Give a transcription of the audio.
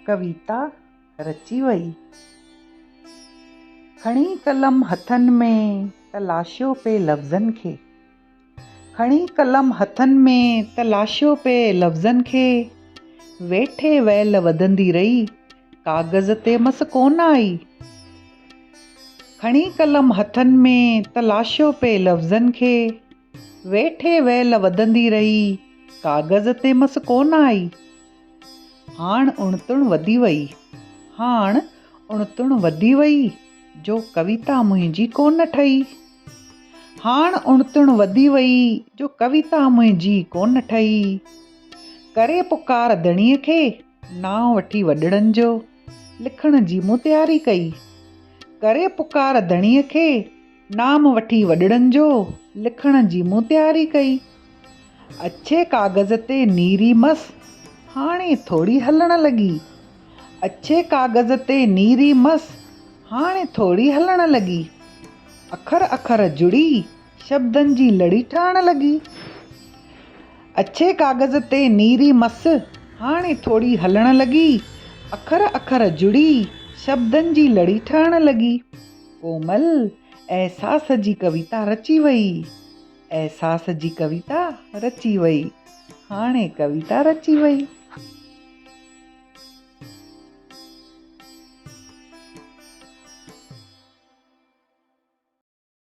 कविता रची वई। खणी कलम हथनि में तलाशियो पे लफ़्ज़नि खे, खणी कलम हथनि में तलाशियो पे लफ़्ज़नि खे, वेठे वैल वधंदी रही काग़ज़ ते मस कोन आई। खणी कलम हथनि में तलाशियो पे लफ़्ज़नि खे, वेठे वैल वधंदी रही काग़ज़ ते मस कोन आई। हाण उणितुण वधी वई, हाण उणितुण वधी वई, जो कविता मुंहिंजी कोन ठही। हाण उणितुण वधी वई, जो कविता मुंहिंजी कोन ठही। करे पुकार धणीअ खे, नाम वठी वॾड़नि जो, लिखण जी मूं तयारी कई। करे पुकार धणीअ खे, नाम वठी वॾड़नि जो, लिखण जी मूं तयारी कई। अछे काग़ज़ ते नीरी मस, हाणे थोड़ी हलण लॻी। अछे काग़ज़ ते नीरी मस, हाणे थोड़ी हलण लॻी। अखर अखर जुड़ी, शब्दनि जी लड़ी ठहण लॻी। अछे काग़ज़ ते नीरी मस, हाणे थोड़ी हलण लॻी। अखर अखर जुड़ी, शब्दनि जी लड़ी ठहण लॻी। कोमल अहसास जी कविता रची वई, अहसास जी कविता रची वई, हाणे कविता रची वई।